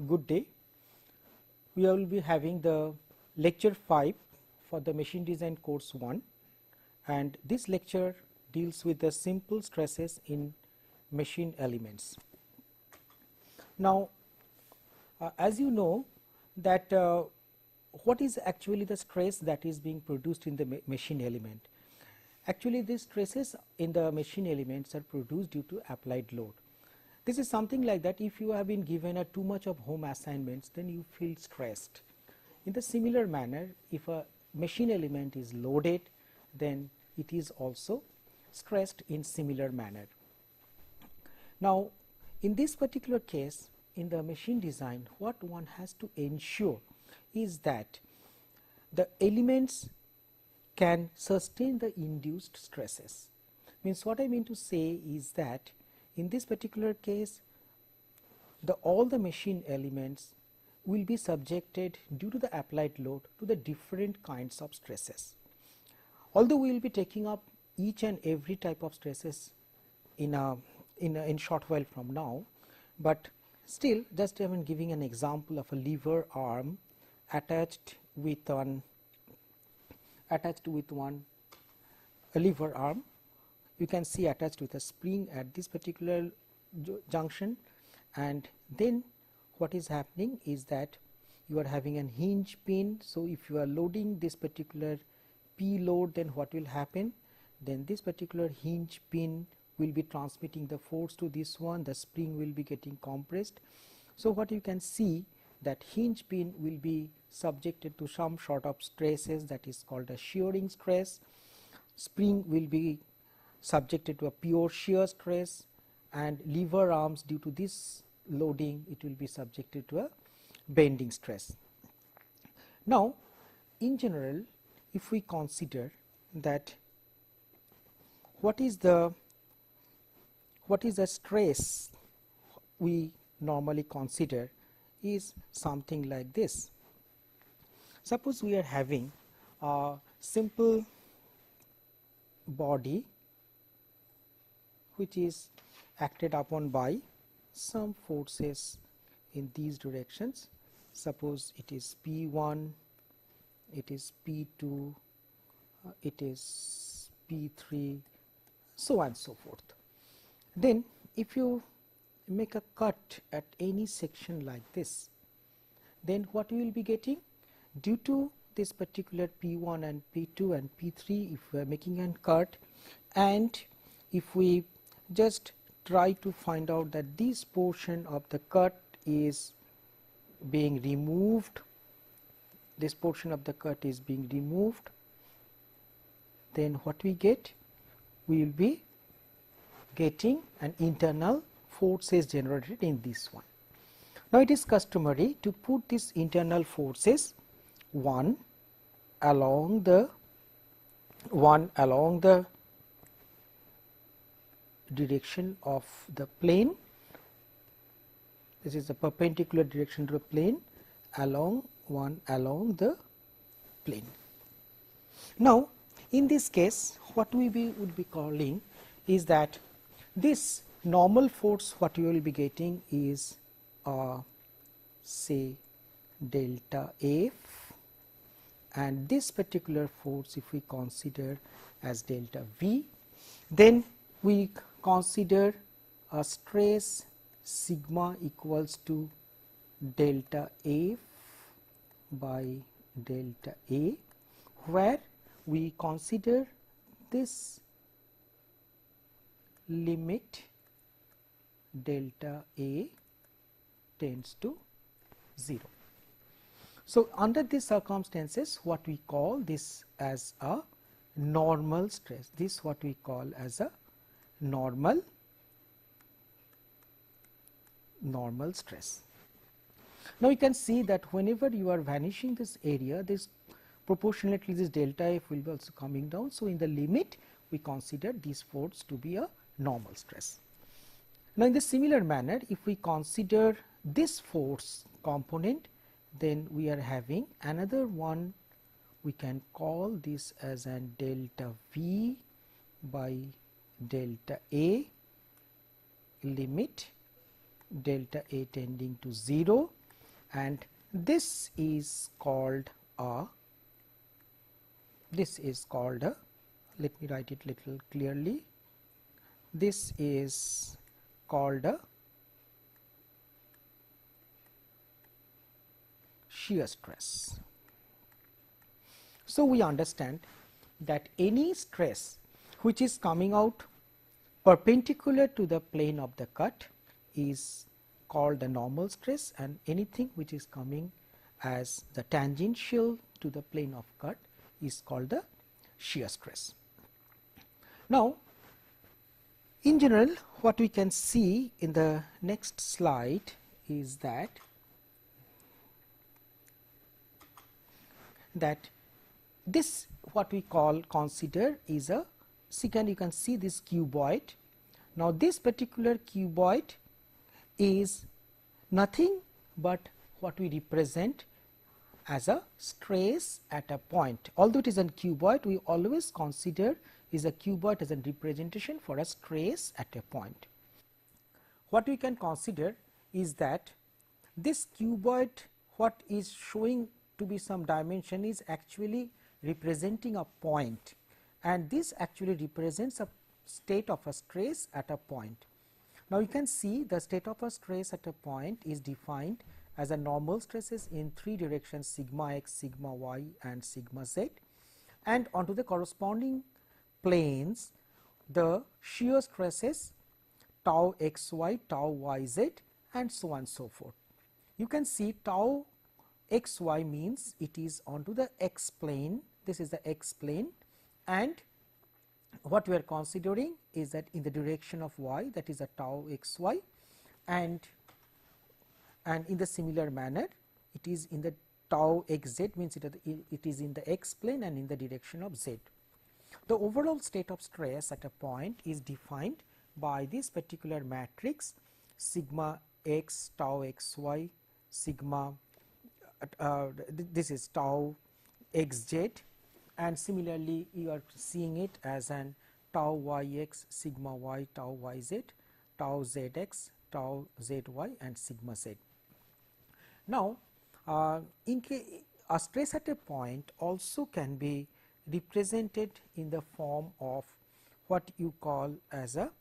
Good day. We will be having the lecture 5 for the machine design course 1, and this lecture deals with the simple stresses in machine elements. Now, as you know that what is actually the stress that is being produced in the machine element? Actually, these stresses in the machine elements are produced due to applied load. This is something like that if you have been given too much of home assignments, then you feel stressed. In the similar manner, if a machine element is loaded, then it is also stressed in similar manner. Now, in this particular case, in the machine design, what one has to ensure is that the elements can sustain the induced stresses. Means what I mean to say is that in this particular case, all the machine elements will be subjected due to the applied load to the different kinds of stresses. Although we will be taking up each and every type of stresses in short while from now, but still just I am giving an example of a lever arm attached with one a lever arm. You can see attached with a spring at this particular junction, and then what is happening is that you are having a hinge pin. So, if you are loading this particular P load, then what will happen? Then this particular hinge pin will be transmitting the force to this one, the spring will be getting compressed. So, what you can see that hinge pin will be subjected to some sort of stresses, that is called a shearing stress. Spring will be subjected to a pure shear stress, and lever arms, due to this loading, it will be subjected to a bending stress. Now, in general, if we consider that what is the stress we normally consider is something like this. Suppose we are having a simple body which is acted upon by some forces in these directions. Suppose it is P1, it is P2, it is P3, so on and so forth. Then if you make a cut at any section like this, then what we will be getting? Due to this particular P1 and P2 and P3, if we are making a cut, and if we just try to find out that this portion of the cut is being removed, this portion of the cut is being removed, then what we get? We will be getting an internal forces generated in this one. Now, it is customary to put these internal forces one along the direction of the plane. This is the perpendicular direction to the plane, along the plane. Now, in this case, what we would be calling is that this normal force, what you will be getting is say delta F, and this particular force if we consider as delta V, then we consider a stress sigma equals to delta F by delta A, where we consider this limit delta A tends to 0. So, under these circumstances, what we call this as a normal stress, this what we call as a normal stress. Now, you can see that whenever you are vanishing this area, this proportionately this delta F will be also coming down. So, in the limit we consider this force to be a normal stress. Now, in the similar manner, if we consider this force component, then we are having another one, we can call this as an delta V by delta A, limit delta A tending to 0, and this is called a, let me write it little clearly, this is called a shear stress. So, we understand that any stress which is coming out perpendicular to the plane of the cut is called the normal stress, and anything which is coming as the tangential to the plane of cut is called the shear stress. Now, in general, what we can see in the next slide is that this what we consider is a second, you can see this cuboid. Now, this particular cuboid is nothing but what we represent as a stress at a point. Although it is a cuboid, we always consider is a cuboid as a representation for a stress at a point. What we can consider is that this cuboid, what is showing to be some dimension, is actually representing a point, and this actually represents a state of a stress at a point. Now, you can see the state of a stress at a point is defined as a normal stresses in three directions, sigma x, sigma y and sigma z, and onto the corresponding planes the shear stresses tau x y, tau y z and so on and so forth. You can see tau x y means it is onto the x plane, this is the x plane, and what we are considering is that in the direction of y, that is a tau x y, and in the similar manner it is in the tau x z, means it is in the x plane and in the direction of z. The overall state of stress at a point is defined by this particular matrix sigma x, tau x y, sigma this is tau x z, and similarly you are seeing it as an tau y x, sigma y, tau y z, tau z x, tau z y and sigma z. Now, a stress at a point also can be represented in the form of what you call as a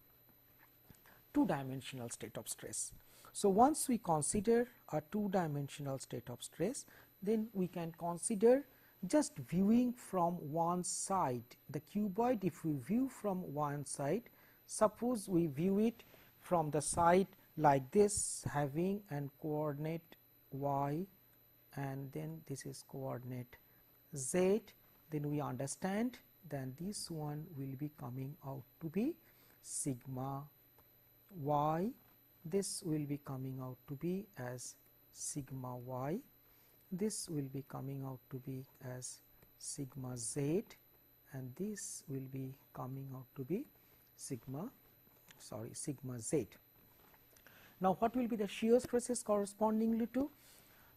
two-dimensional state of stress. So, once we consider a two-dimensional state of stress, then we can consider just viewing from one side the cuboid. If we view from one side, suppose we view it from the side like this, having an coordinate y and then this is coordinate z, then we understand then this one will be coming out to be sigma y, this will be coming out to be as sigma y, this will be coming out to be as sigma z, and this will be coming out to be sigma z. Now, what will be the shear stresses correspondingly to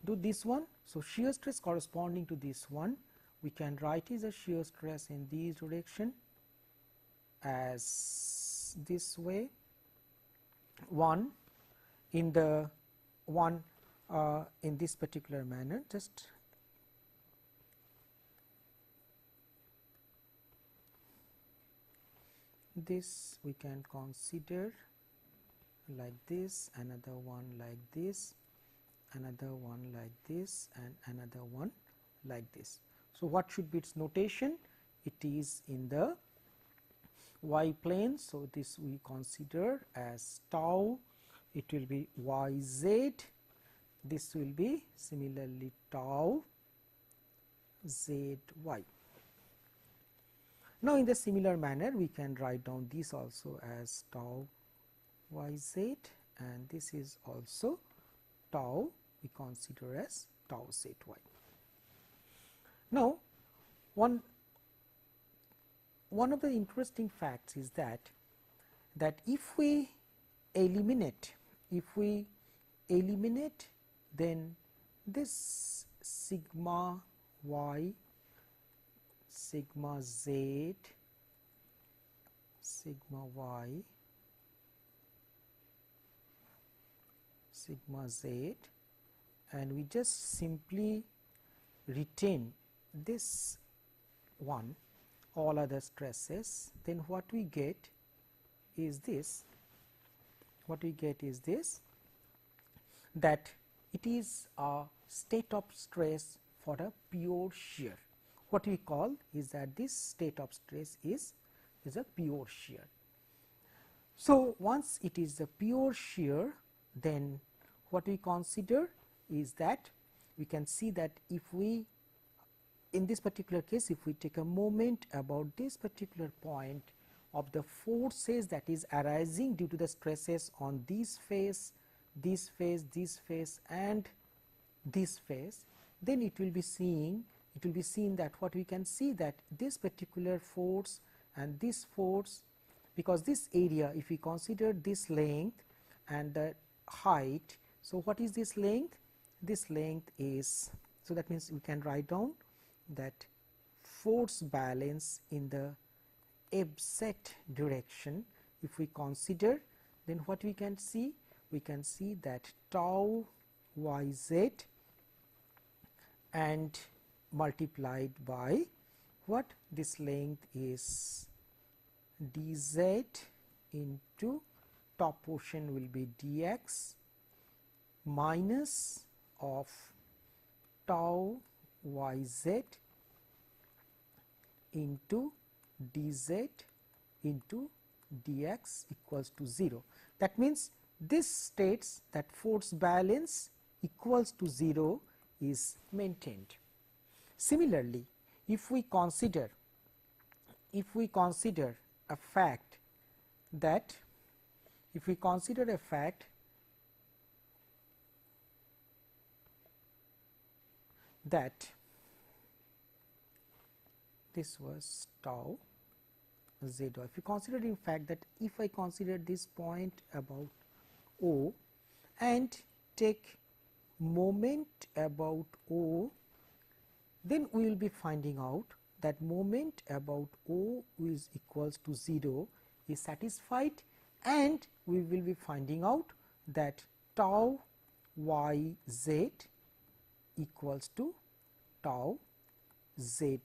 this one? So, shear stress corresponding to this one, we can write is a shear stress in this direction as this way, one in the one in this particular manner, just this we can consider like this, another one like this, another one like this and another one like this. So, what should be its notation? It is in the y plane. So, this we consider as tau, it will be y z, this will be similarly tau z y. Now, in the similar manner we can write down this also as tau y z, and this is also tau we consider as tau z y. Now, one of the interesting facts is that if we eliminate then this sigma y, sigma z, sigma y, sigma z and we just simply retain this one, all other stresses, then what we get is this, that it is a state of stress for a pure shear. What we call is that this state of stress is a pure shear. So, once it is a pure shear, then what we consider is that we can see that if we, in this particular case, if we take a moment about this particular point of the forces that is arising due to the stresses on this face, this face, this face and this face, then it will be seen that what we can see that this particular force and this force, because this area, if we consider this length and the height. So, what is this length? This length is, so that means we can write down that force balance in the z direction. If we consider, then what we can see? We can see that tau yz and multiplied by what? This length is dz into top portion will be dx minus of tau yz into dz into dx equals to 0. That means, this states that force balance equals to 0 is maintained. Similarly, if we consider a fact that this was tau z. If you consider in fact that if I consider this point about O and take moment about O, then we will be finding out that moment about O is equals to 0 is satisfied, and we will be finding out that tau yz equals to tau zy.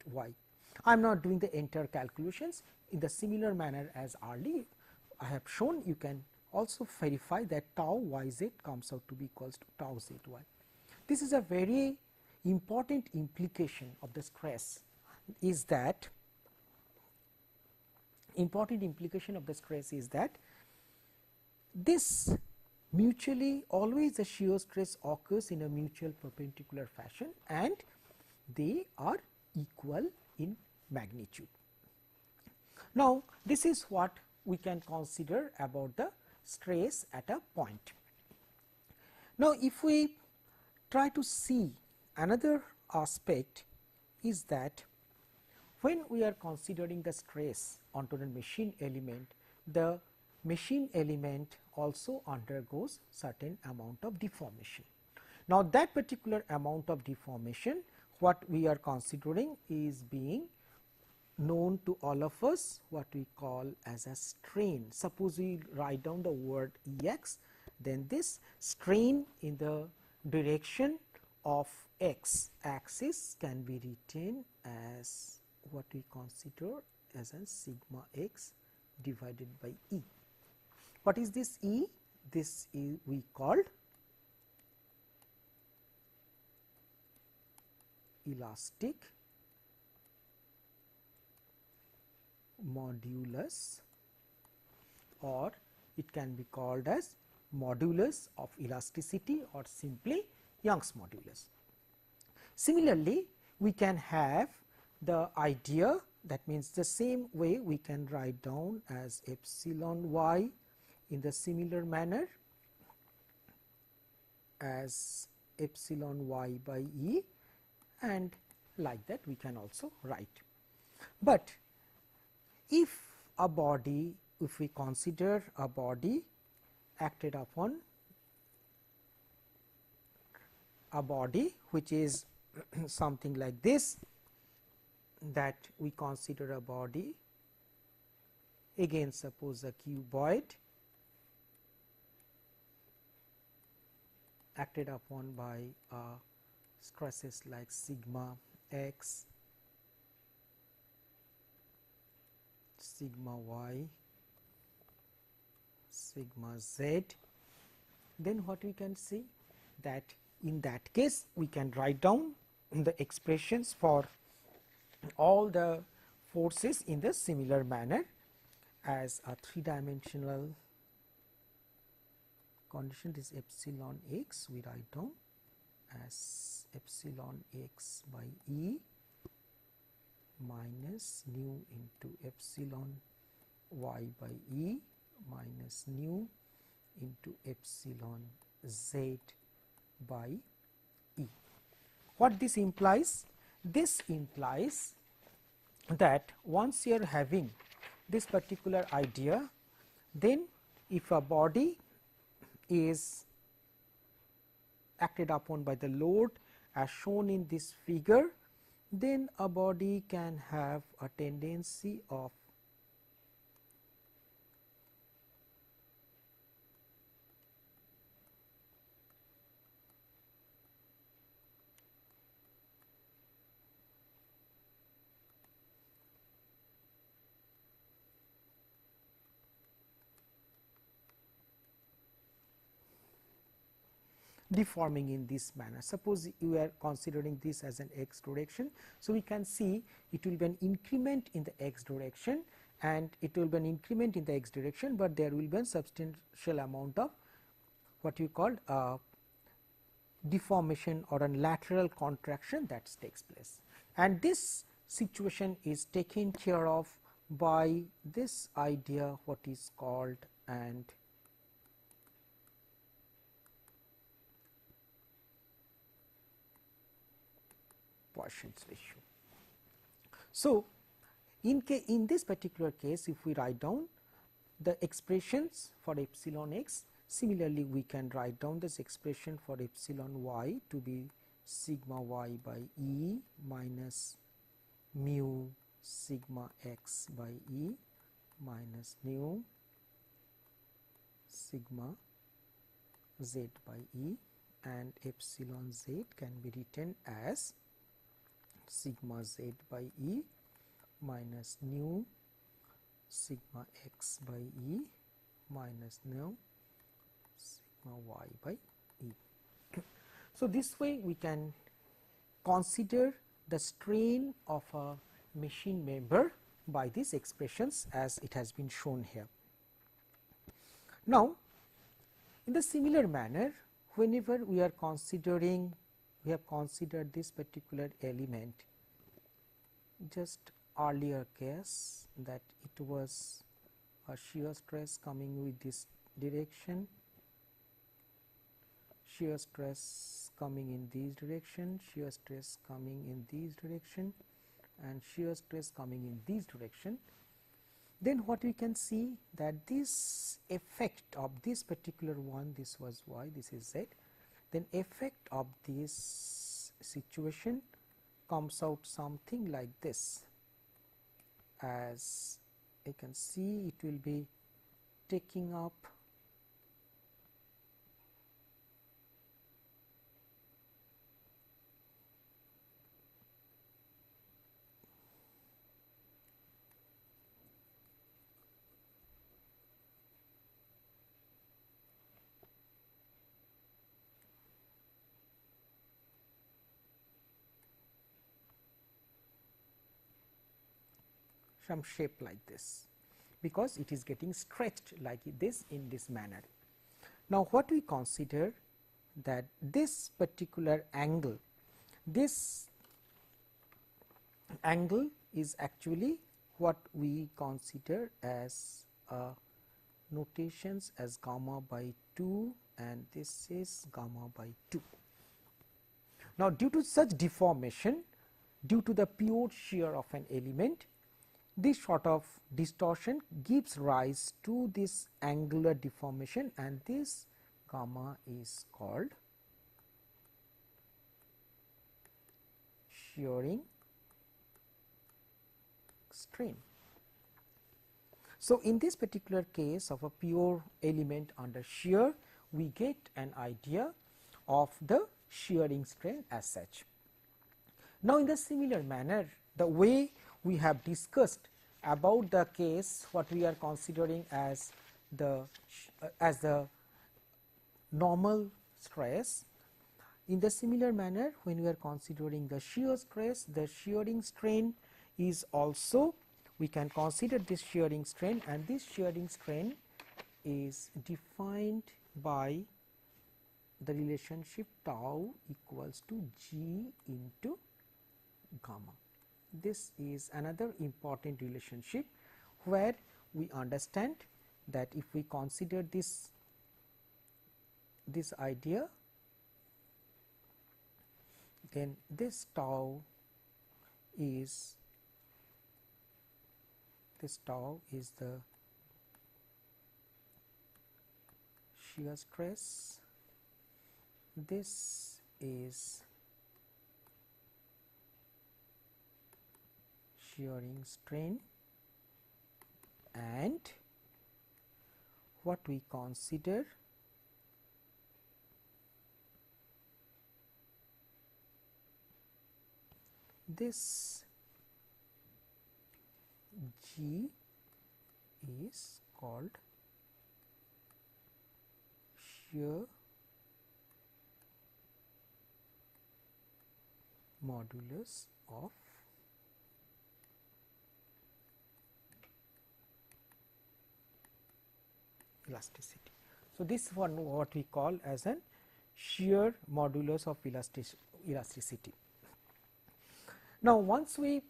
I am not doing the entire calculations. In the similar manner as earlier I have shown, you can also verify that tau yz comes out to be equals to tau zy. This is a very important implication of the stress, is that this mutually, always the shear stress occurs in a mutual perpendicular fashion and they are equal in magnitude. Now, this is what we can consider about the stress at a point. Now, if we try to see another aspect, is that when we are considering the stress onto the machine element, the machine element also undergoes certain amount of deformation. Now, that particular amount of deformation, what we are considering is being known to all of us, what we call as a strain. Suppose we write down the word Ex, then this strain in the direction of x axis can be written as what we consider as a sigma x divided by E. What is this E? This is we called elastic modulus, or it can be called as modulus of elasticity or simply Young's modulus. Similarly, we can have the idea, that means the same way we can write down as epsilon y in the similar manner as epsilon y by E, and like that we can also write. But if a body, if we consider a body acted upon, a body which is something like this, that we consider a body, again suppose a cuboid, acted upon by stresses like sigma x, sigma y, sigma z, then what we can see that in that case we can write down the expressions for all the forces in the similar manner as a 3-dimensional condition. This epsilon x we write down as epsilon x by E minus nu into epsilon y by E minus nu into epsilon z by E. What this implies? This implies that once you are having this particular idea, then if a body is acted upon by the load as shown in this figure, then a body can have a tendency of deforming in this manner. Suppose you are considering this as an x direction. So, we can see it will be an increment in the x direction and it will be an increment in the x direction, but there will be a substantial amount of what you call deformation or a lateral contraction that takes place. And this situation is taken care of by this idea what is called and Poisson's ratio. So, in this particular case, if we write down the expressions for epsilon x, similarly we can write down this expression for epsilon y to be sigma y by E minus mu sigma x by E minus mu sigma z by E, and epsilon z can be written as sigma z by E minus nu sigma x by E minus nu sigma y by E. So, this way we can consider the strain of a machine member by these expressions as it has been shown here. Now, in the similar manner, whenever we are considering, we have considered this particular element just earlier case that it was a shear stress coming with this direction, shear stress coming in this direction, shear stress coming in this direction and shear stress coming in this direction. Then what we can see that this effect of this particular one, this was y, this is z, then effect of this situation comes out something like this. As I can see, it will be taking up some shape like this, because it is getting stretched like this in this manner. Now, what we consider that this particular angle, this angle is actually what we consider as notations as gamma by 2 and this is gamma by 2. Now, due to such deformation, due to the pure shear of an element, this sort of distortion gives rise to this angular deformation and this gamma is called shearing strain. So, in this particular case of a pure element under shear, we get an idea of the shearing strain as such. Now, in the similar manner, the way we have discussed about the case what we are considering as the normal stress, in the similar manner when we are considering the shear stress, the shearing strain is also, we can consider this shearing strain, and this shearing strain is defined by the relationship tau equals to G into gamma. This is another important relationship where we understand that if we consider this idea, then this tau is the shear stress, this is shearing strain, and what we consider this G is called shear modulus of elasticity. So, this one what we call as an shear modulus of elasticity. Now, once we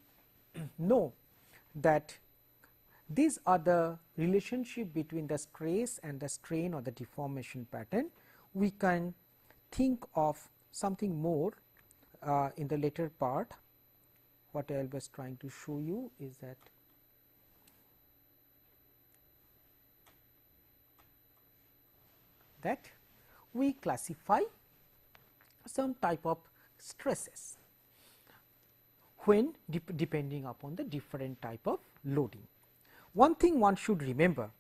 know that these are the relationship between the stress and the strain or the deformation pattern, we can think of something more in the later part. What I was trying to show you is that we classify some type of stresses when depending upon the different type of loading. One thing one should remember,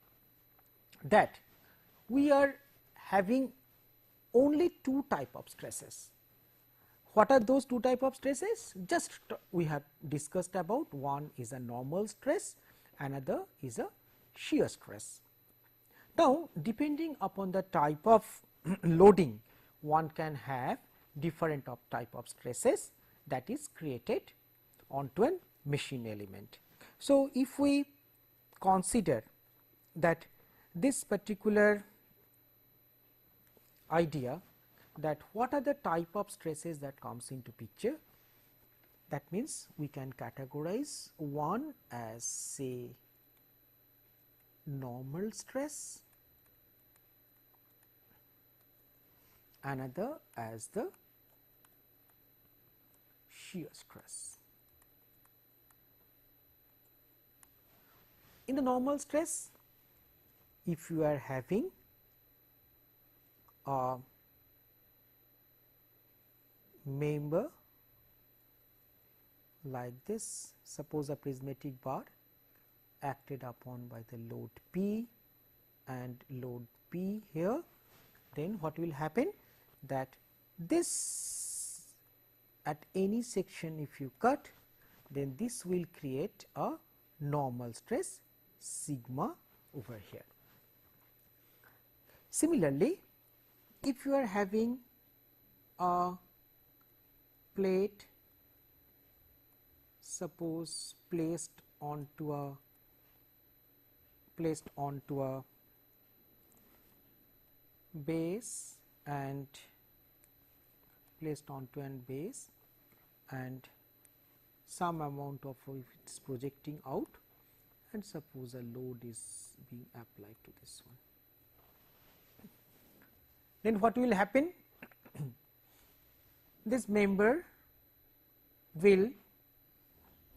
that we are having only two type of stresses. What are those two type of stresses? Just we have discussed about. One is a normal stress, another is a shear stress. Now, depending upon the type of loading, one can have different type of stresses that is created onto a machine element. So, if we consider that this particular idea, that what are the type of stresses that comes into picture, that means we can categorize one as say normal stress, another as the shear stress. In the normal stress, if you are having a member like this, suppose a prismatic bar acted upon by the load P and load P here, then what will happen, that this at any section if you cut, then this will create a normal stress sigma over here. Similarly, if you are having a plate, suppose placed onto a base and placed onto an base, and some amount of it is projecting out, and suppose a load is being applied to this one. Then what will happen? This member will,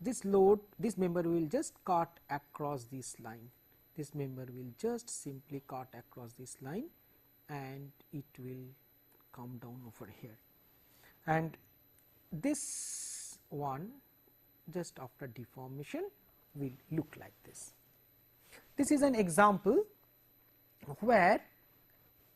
this member will just cut across this line. This member will just simply cut across this line, and it will come down over here. And this one, just after deformation, will look like this. This is an example where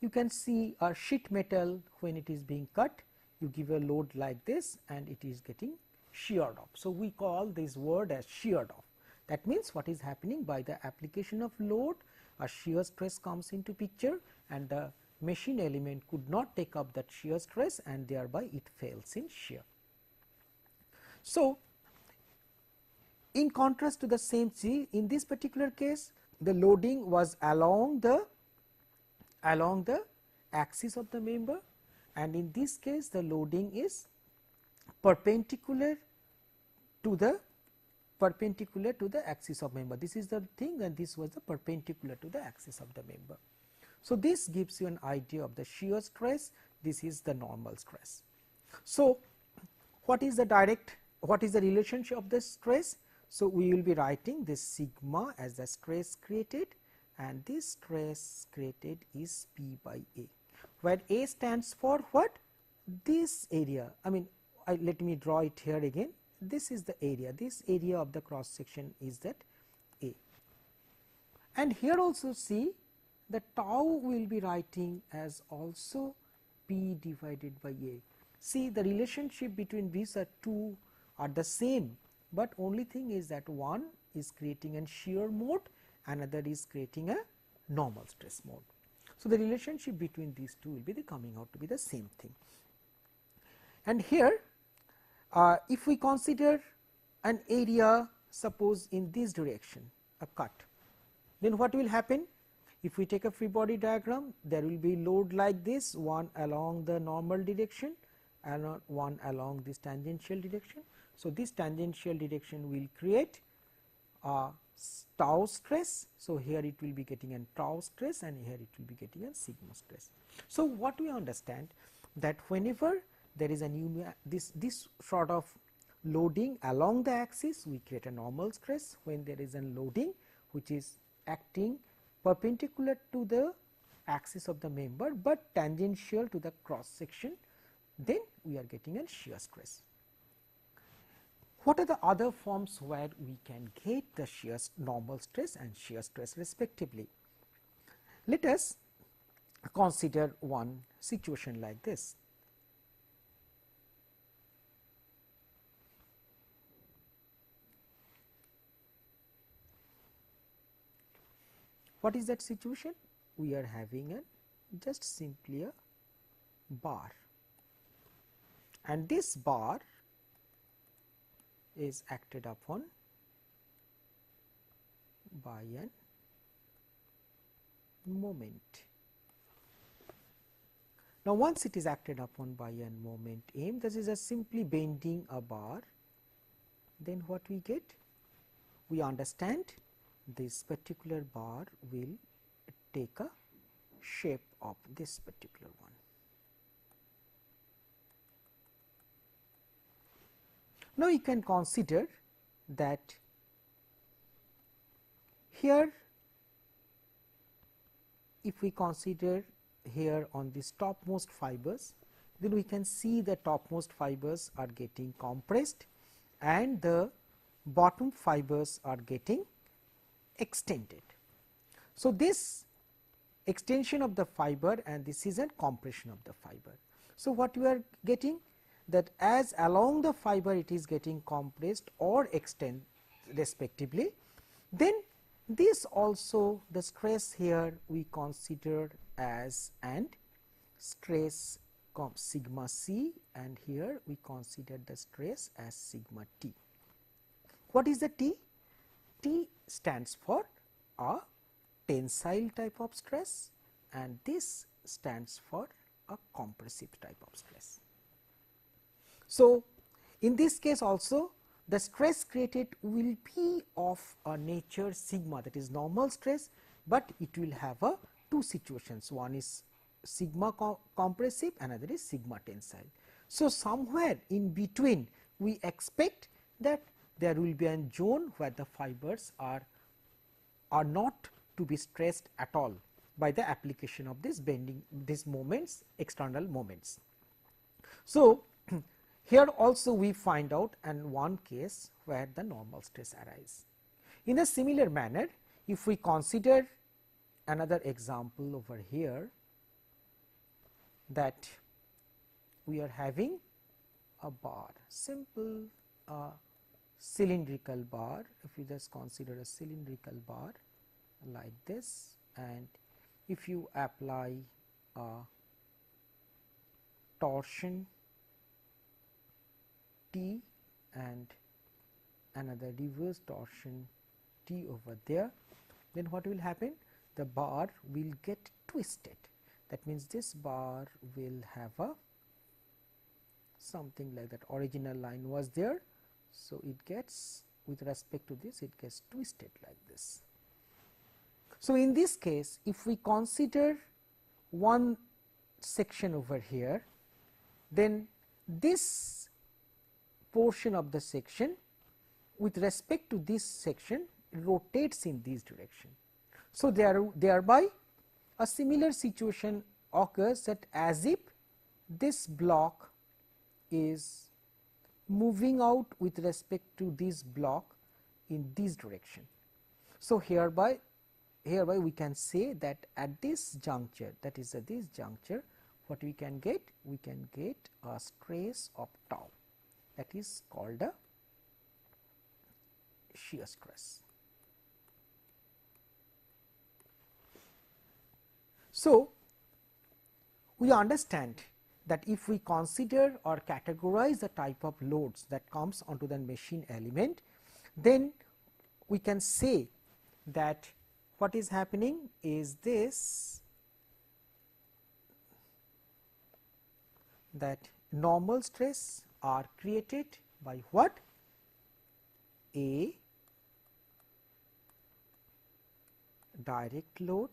you can see a sheet metal when it is being cut, you give a load like this and it is getting sheared off. So, we call this word as sheared off. That means, what is happening by the application of load, a shear stress comes into picture and the machine element could not take up that shear stress and thereby it fails in shear. So, in contrast to the same, see, in this particular case the loading was along the axis of the member, and in this case the loading is perpendicular to the axis of member. This is the thing and this was the perpendicular to the axis of the member. So, this gives you an idea of the shear stress, this is the normal stress. So, what is the relationship of the stress? So, we will be writing this sigma as the stress created and this stress created is P by A, where A stands for what? This area, I mean let me draw it here again, this is the area, this area of the cross section is that A. And here also see the tau we will be writing as also P divided by A. See, the relationship between these two are the same, but only thing is that one is creating a shear mode, another is creating a normal stress mode. So, the relationship between these two will be coming out to be the same thing. And here if we consider an area, suppose in this direction, a cut, then what will happen? If we take a free body diagram, there will be load like this, one along the normal direction and one along this tangential direction. So, this tangential direction will create a tau stress. So, here it will be getting a tau stress and here it will be getting a sigma stress. So, what we understand that whenever there is a this sort of loading along the axis, we create a normal stress. When there is a loading which is acting perpendicular to the axis of the member, but tangential to the cross section, then we are getting a shear stress. What are the other forms where we can get the shear normal stress and shear stress respectively? Let us consider one situation like this. What is that situation? We are having a just simply a bar, and this bar is acted upon by an moment. Now, once it is acted upon by a moment m, this is a simply bending a bar, then what we get? We understand this particular bar will take a shape of this particular one. Now, you can consider that here, if we consider here on this topmost fibers, then we can see the topmost fibers are getting compressed and the bottom fibers are getting extended. So, this extension of the fiber and this is a compression of the fiber. So, what we are getting that as along the fiber it is getting compressed or extend respectively, then this also the stress here we consider as and stress sigma c, and here we consider the stress as sigma t. What is the T? T stands for a tensile type of stress and this stands for a compressive type of stress. So, in this case also the stress created will be of a nature sigma, that is normal stress, but it will have a two situations, one is sigma compressive, another is sigma tensile. So, somewhere in between we expect that there will be a zone where the fibers are not to be stressed at all by the application of this bending, these moments, external moments. So, here also we find out and one case where the normal stress arise. In a similar manner, if we consider another example over here, that we are having a bar, simple cylindrical bar. If you just consider a cylindrical bar like this, and if you apply a torsion T and another reverse torsion T over there, then what will happen? The bar will get twisted. That means this bar will have a something like that. Original line was there, so it gets, with respect to this, it gets twisted like this. So in this case, if we consider one section over here, then this portion of the section with respect to this section rotates in this direction. So thereby a similar situation occurs, that as if this block is moving out with respect to this block in this direction. So hereby we can say that at this juncture, that is at this juncture, what we can get? We can get a stress of tau, that is called a shear stress. So we understand that if we consider or categorize the type of loads that comes onto the machine element, then we can say that what is happening is this, that normal stress are created by what? A direct load,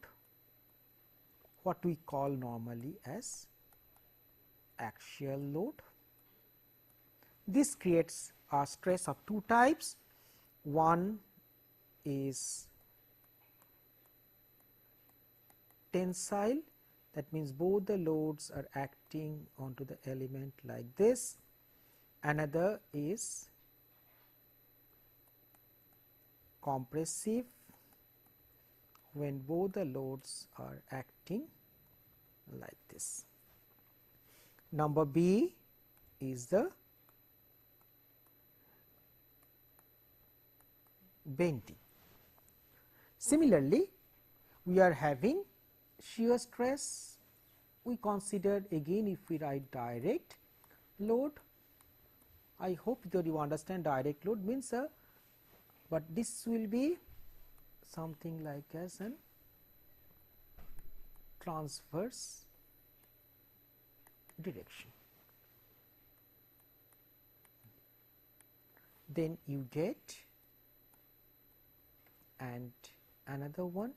what we call normally as axial load. This creates a stress of two types. One is tensile, that means both the loads are acting onto the element like this. Another is compressive, when both the loads are acting like this. Number B is the bending. Similarly, we are having shear stress. We consider again, if we write direct load, I hope that you understand direct load means but this will be something like as an transverse direction. Then you get and another one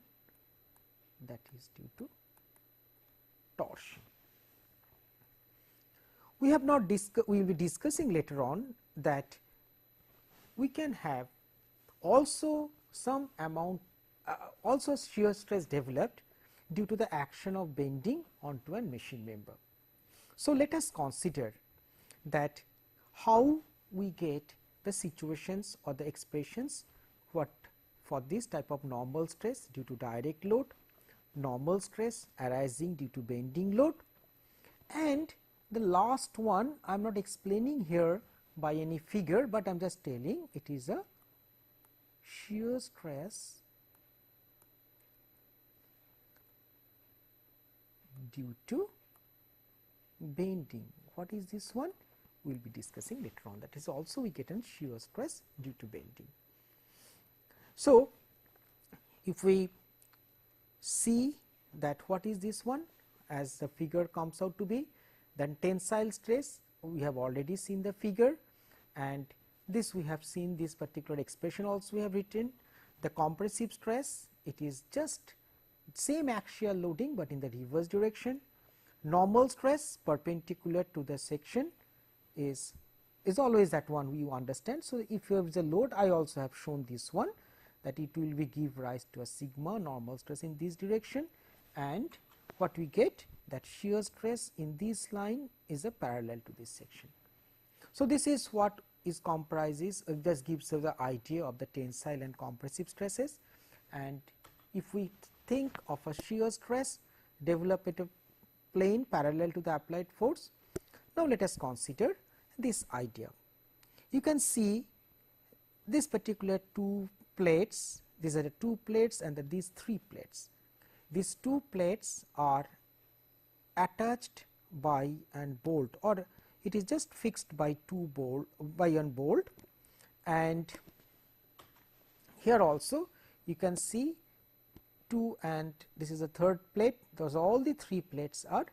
that is due to torsion. We have not we will be discussing later on that we can have also some amount also shear stress developed due to the action of bending onto a machine member. So let us consider that how we get the situations or the expressions what for this type of normal stress due to direct load, normal stress arising due to bending load, and the last one I am not explaining here by any figure, but I am just telling it is a shear stress due to bending. What is this one? We will be discussing later on. That is also we get a shear stress due to bending. So, if we see that what is this one as the figure comes out to be, then tensile stress we have already seen the figure, and this we have seen this particular expression also we have written. The compressive stress, it is just same axial loading, but in the reverse direction. Normal stress perpendicular to the section is always that one you understand. So, if you have the load, I also have shown this one, that it will be give rise to a sigma normal stress in this direction, and what we get, that shear stress in this line is a parallel to this section. So, this is what is comprises this gives us the idea of the tensile and compressive stresses. And if we think of a shear stress developed at a plane parallel to the applied force. Now, let us consider this idea. You can see this particular two plates, these are the two plates and these three plates. These two plates are attached by an bolt, or it is just fixed by one bolt, and here also you can see two, and this is a third plate. Those all the three plates are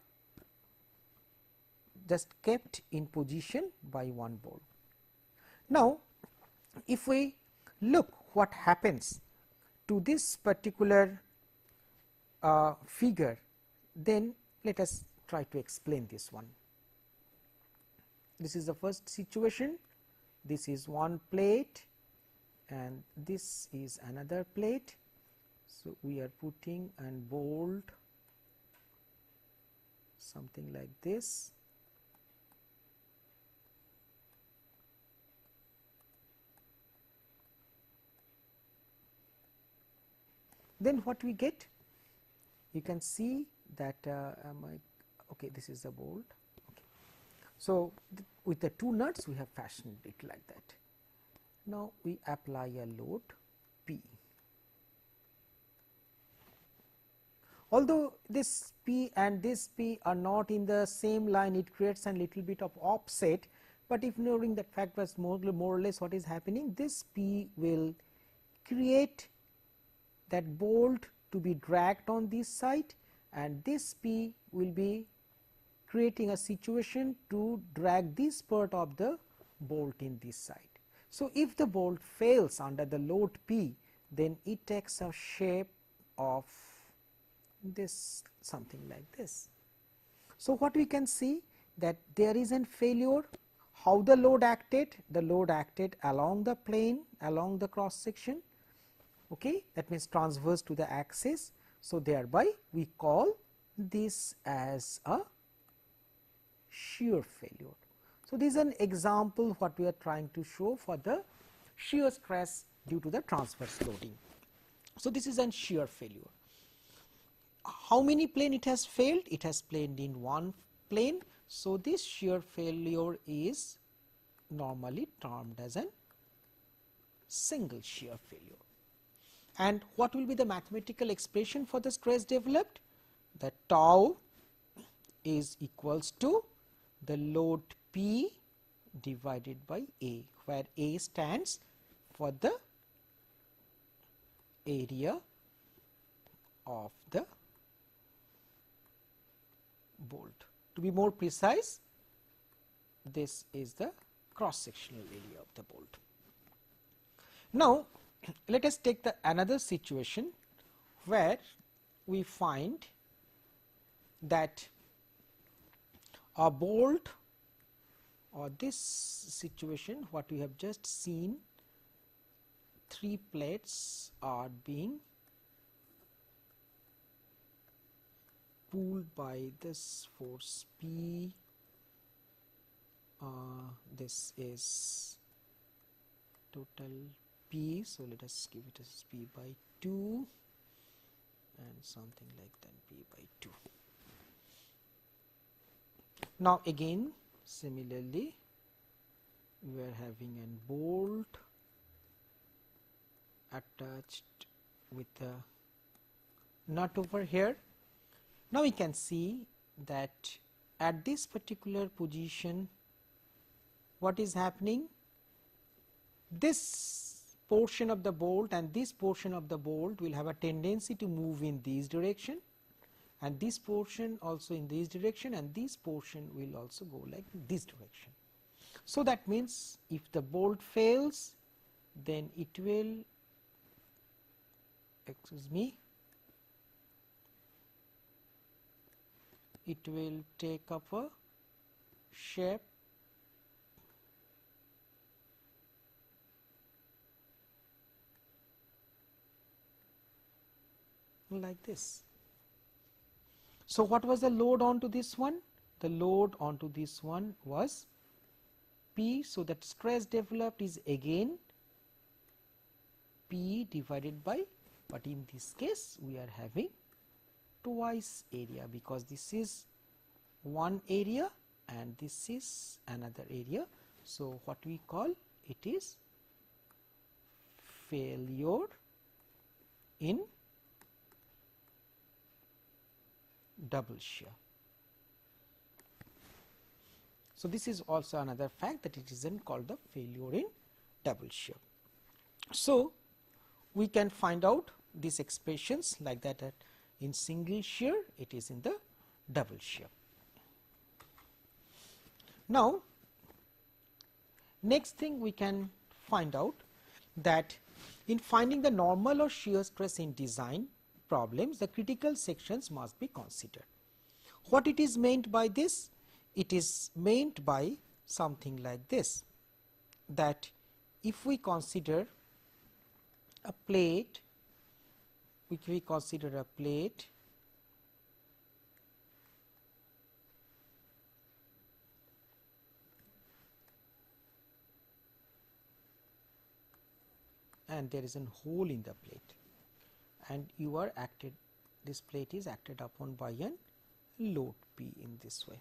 just kept in position by one bolt. Now, if we look what happens to this particular figure, then let us try to explain this one. This is the first situation. This is one plate and this is another plate. So, we are putting and bolt something like this. Then what we get? You can see that okay, this is the bolt. Okay. So, with the two nuts we have fashioned it like that. Now, we apply a load P. Although this P and this P are not in the same line, it creates a little bit of offset, but ignoring that fact, was more or less what is happening, this P will create that bolt to be dragged on this side, and this P will be creating a situation to drag this part of the bolt in this side. So, if the bolt fails under the load P, then it takes a shape of this, something like this. So, what we can see that there is a failure. How the load acted? The load acted along the plane, along the cross section, okay, that means transverse to the axis. So, thereby we call this as a shear failure. So, this is an example what we are trying to show for the shear stress due to the transverse loading. So, this is a shear failure. How many plane it has failed? It has failed in one plane. So, this shear failure is normally termed as a single shear failure. And what will be the mathematical expression for the stress developed? The tau is equals to the load P divided by A, where A stands for the area of the bolt. To be more precise, this is the cross sectional area of the bolt. Now, let us take the another situation where we find that a bolt, or this situation what we have just seen, three plates are being pulled by this force P. This is total P. So, let us give it as P by 2 and something like that, P by 2. Now, again similarly we are having a bolt attached with a nut over here. Now, we can see that at this particular position what is happening, this portion of the bolt and this portion of the bolt will have a tendency to move in this direction, and this portion also in this direction, and this portion will also go like this direction. So, that means if the bolt fails, then it will, excuse me, it will take up a shape like this. So, what was the load onto this one? The load onto this one was P. So, that stress developed is again P divided by, but in this case we are having twice area, because this is one area and this is another area. So, what we call it is failure in double shear. So, this is also another fact that it is then called the failure in double shear. So, we can find out these expressions like that in single shear it is in the double shear. Now, next thing we can find out that in finding the normal or shear stress in design problems, the critical sections must be considered. What it is meant by this? It is meant by something like this, that if we consider a plate, and there is a hole in the plate and you are this plate is acted upon by an load P in this way.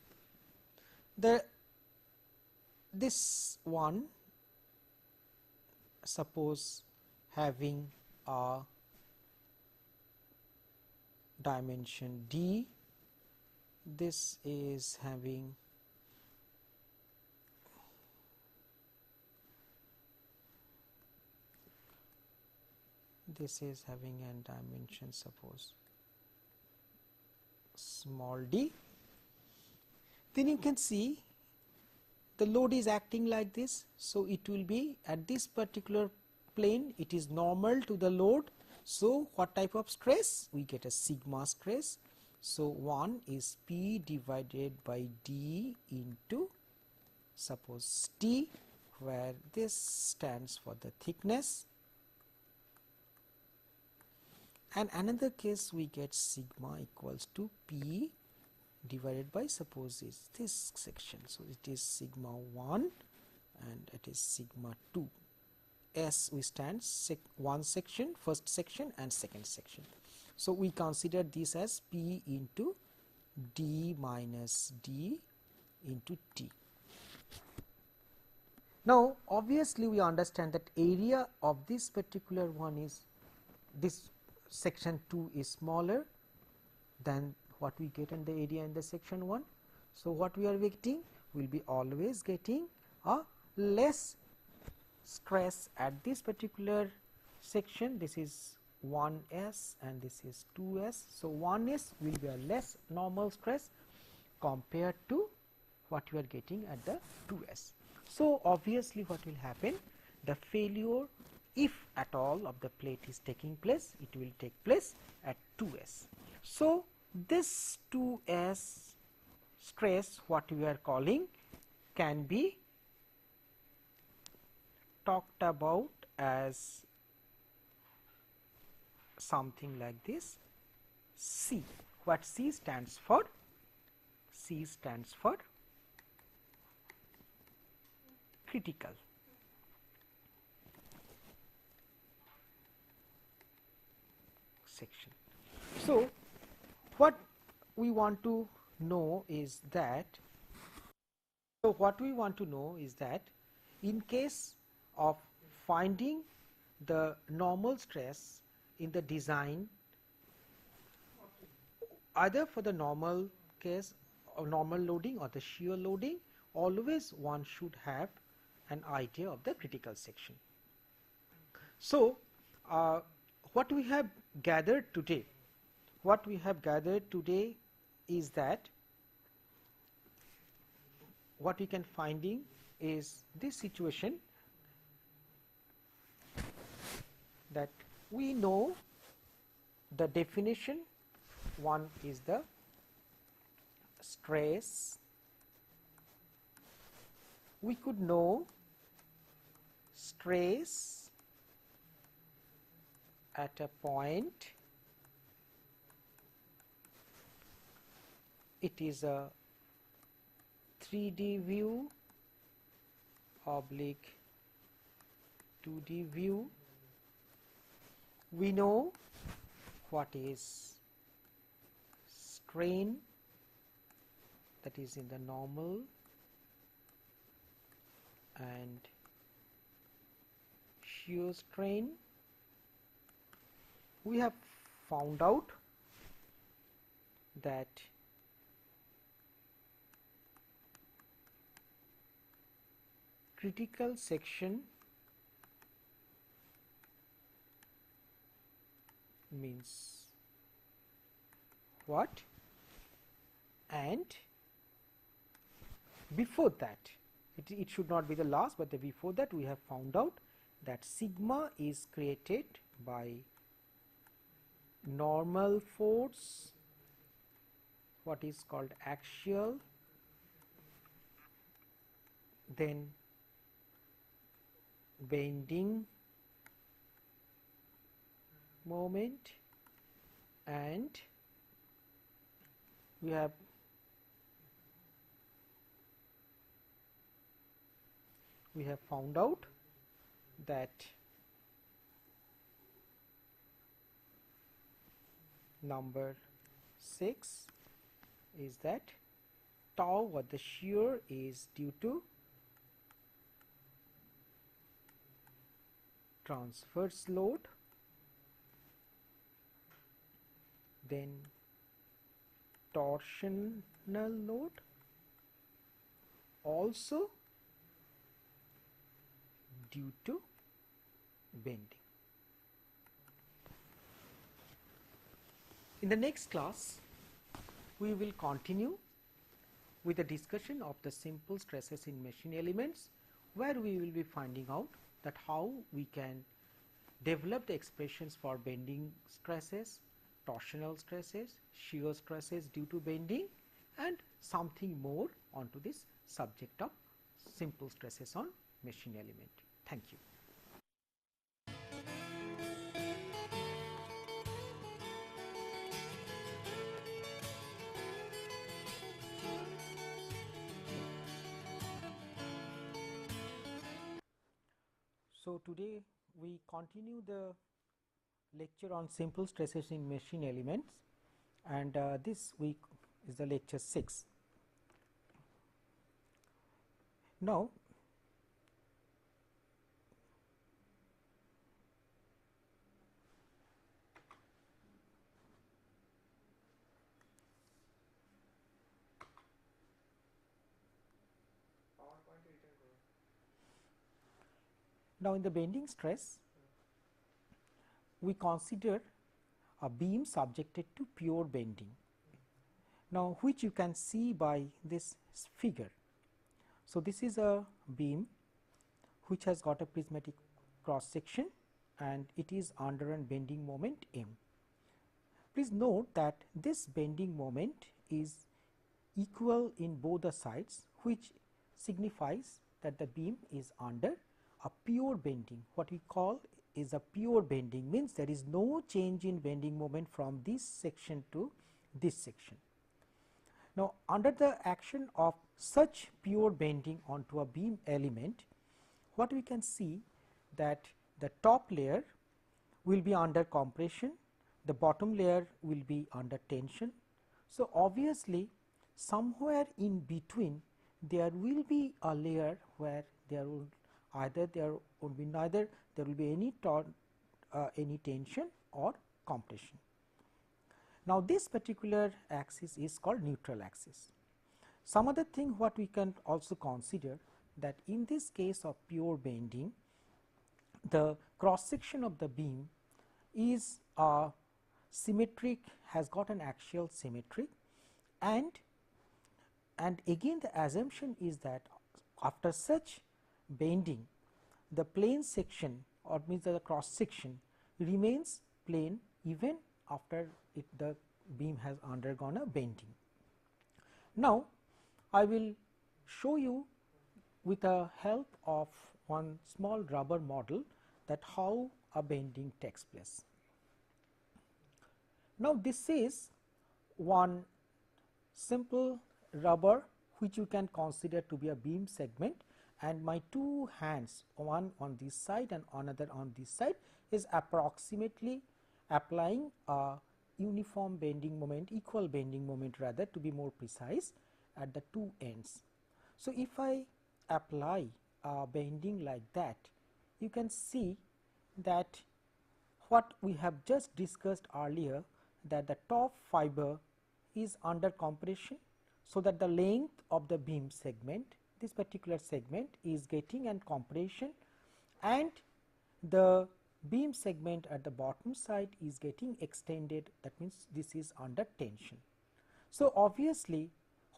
This one, suppose having a dimension D, this is having a dimension, suppose small d, then you can see the load is acting like this. So, it will be at this particular plane, it is normal to the load. So, what type of stress? We get a sigma stress. So, 1 is P divided by D into suppose T, where this stands for the thickness, and another case we get sigma equals to P divided by suppose is this section. So, it is sigma 1 and it is sigma 2. S we stand one section, first section and second section. So, we consider this as P into D minus D into T. Now, obviously, we understand that area of this particular one is this section 2 is smaller than what we get in the area in the section 1. So, what we are getting? We will be always getting a less stress at this particular section. This is 1s and this is 2s. So, 1s will be a less normal stress compared to what you are getting at the 2s. So, obviously, what will happen? The failure, if at all of the plate is taking place, it will take place at 2s. So, this 2s stress, what we are calling, can be talked about as something like this C. What C stands for? C stands for critical. Section. So, what we want to know is that, in case of finding the normal stress in the design, either for the normal case or normal loading or the shear loading, always one should have an idea of the critical section. So, what we have gathered today is that what we can finding is this situation, that we know the definition. One is the stress. We could know stress at a point. It is a 3D view oblique 2D view. We know what is strain that is in the normal and shear strain, we have found out that critical section means what, and before that it should not be the last, but before that we have found out that sigma is created by normal force, what is called axial, then bending moment, and we have found out that number 6 is that tau, or the shear, is due to transverse load, then torsional load, also due to bending. In the next class, we will continue with the discussion of the simple stresses in machine elements, where we will be finding out that how we can develop the expressions for bending stresses, torsional stresses, shear stresses due to bending, and something more onto this subject of simple stresses on machine element. Thank you. So, today we continue the lecture on simple stresses in machine elements, and this week is the lecture 6. Now, in the bending stress, we consider a beam subjected to pure bending. Now, which you can see by this figure. So, this is a beam which has got a prismatic cross section and it is under a bending moment M. Please note that this bending moment is equal in both the sides, which signifies that the beam is under a pure bending. What we call is a pure bending, means there is no change in bending moment from this section to this section. Now, under the action of such pure bending onto a beam element, what we can see that the top layer will be under compression, the bottom layer will be under tension. So, obviously, somewhere in between there will be a layer where there will be any tension or compression. Now, this particular axis is called neutral axis. Some other thing what we can also consider, that in this case of pure bending, the cross section of the beam is symmetric, has got an axial symmetry, and again the assumption is that after such bending, the plane section, or means the cross section, remains plane even after the beam has undergone a bending. Now, I will show you with the help of one small rubber model that how a bending takes place. Now, this is one simple rubber which you can consider to be a beam segment, and my two hands, one on this side and another on this side, is approximately applying a uniform bending moment, equal bending moment rather, to be more precise, at the two ends. So, if I apply a bending like that, you can see that what we have just discussed earlier, that the top fiber is under compression. So, that the length of the beam segment, this particular segment is getting an compression, and the beam segment at the bottom side is getting extended, that means this is under tension. So, obviously,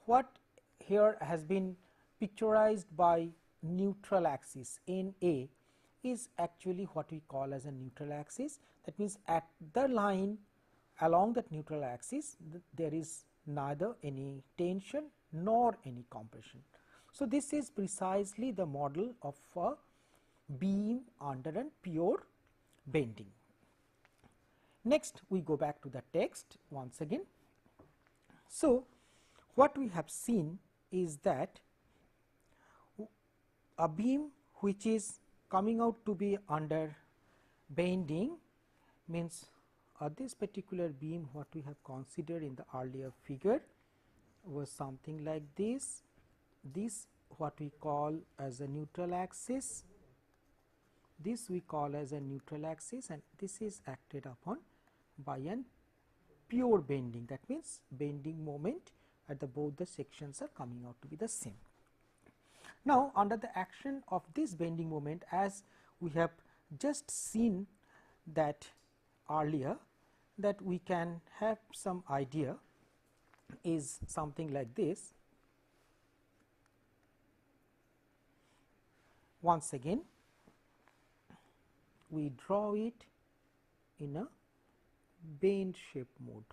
what here has been picturized by neutral axis N A is actually what we call as a neutral axis. That means, at the line along that neutral axis there is neither any tension nor any compression. So, this is precisely the model of a beam under a pure bending. Next, we go back to the text once again. So, what we have seen is that a beam which is coming out to be under bending means this particular beam, what we have considered in the earlier figure was something like this. This what we call as a neutral axis, this we call as a neutral axis, and this is acted upon by an pure bending. That means, bending moment at the both the sections are coming out to be the same. Now, under the action of this bending moment, as we have just seen that earlier, that we can have some idea is something like this. Once again, we draw it in a bend shape mode.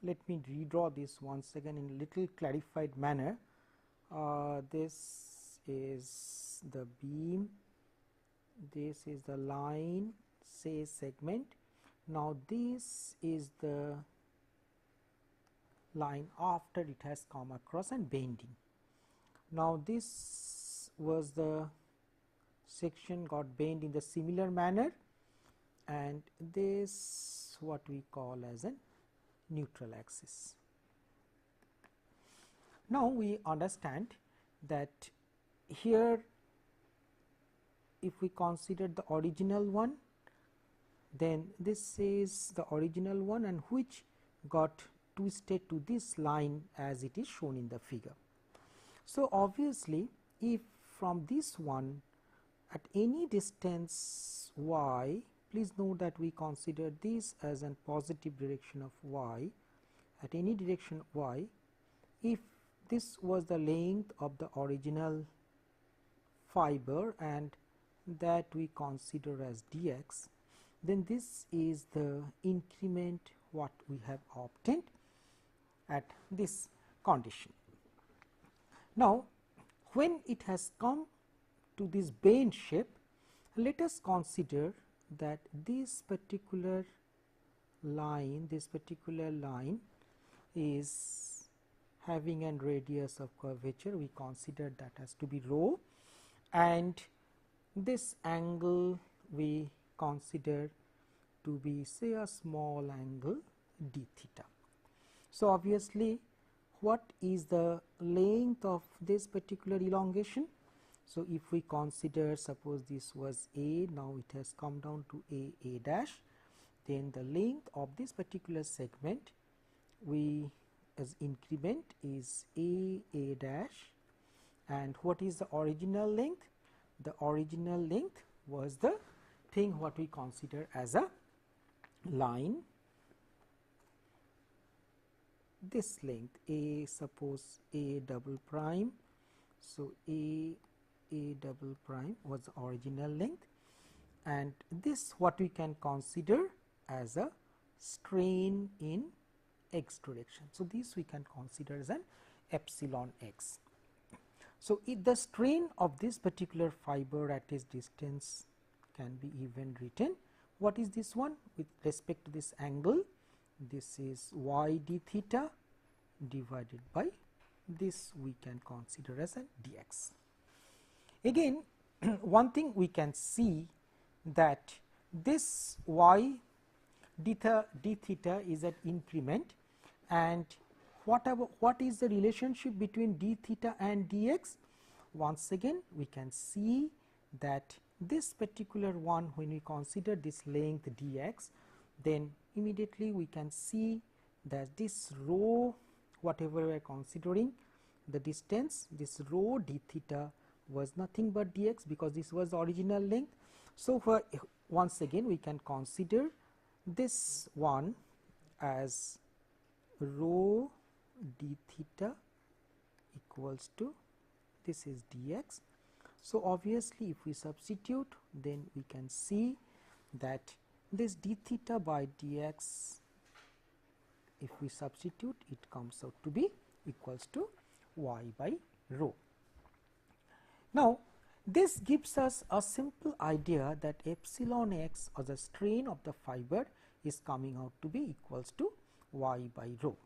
Let me redraw this once again in a little clarified manner. This is the beam, this is the line, say segment. Now, this is the line after it has come across and bending. Now, this was the section got bent in the similar manner, and this what we call as an neutral axis. Now, we understand that here if we consider the original one, then this is the original one and which got twisted to this line as it is shown in the figure. So, obviously, if from this one at any distance y, please note that we consider this as a positive direction of y, at any direction y, if this was the length of the original fiber and that we consider as dx, then this is the increment what we have obtained at this condition. Now, when it has come to this bend shape, let us consider that this particular line is having a radius of curvature, we consider that as to be rho, and this angle we consider to be say a small angle d theta. So, obviously, what is the length of this particular elongation? So, if we consider suppose this was A, now it has come down to A dash, then the length of this particular segment we as increment is A dash, and what is the original length? The original length was the thing what we consider as a line this length A, suppose A double prime. So, A double prime was the original length, and this what we can consider as a strain in x direction. So, this we can consider as an epsilon x. So, if the strain of this particular fiber at its distance can be even written. What is this one? With respect to this angle, this is y d theta divided by this we can consider as a dx. Again, one thing we can see that this y d theta is an increment, and what is the relationship between d theta and dx? Once again we can see that this particular one, when we consider this length dx, then immediately we can see that this rho, whatever we are considering the distance, this rho d theta was nothing but dx, because this was the original length. So, for once again we can consider this one as rho d theta equals to this is dx. So, obviously, if we substitute, then we can see that this d theta by dx, if we substitute, it comes out to be equals to y by rho. Now, this gives us a simple idea that epsilon x, or the strain of the fiber, is coming out to be equals to y by rho.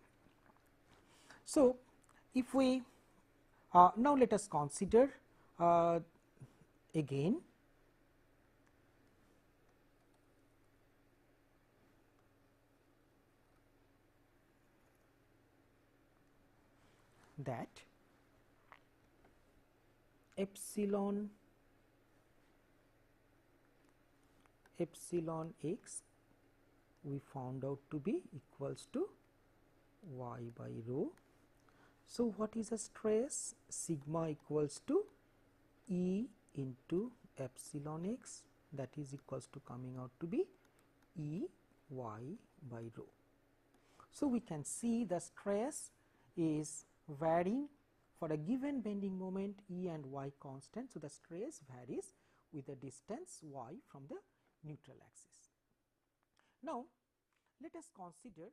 So, if we now let us consider again that epsilon x we found out to be equals to y by rho. So, what is a stress? Sigma equals to E into epsilon x, that is equals to coming out to be E y by rho. So, we can see the stress is varying for a given bending moment E and y constant. So, the stress varies with the distance y from the neutral axis. Now, let us consider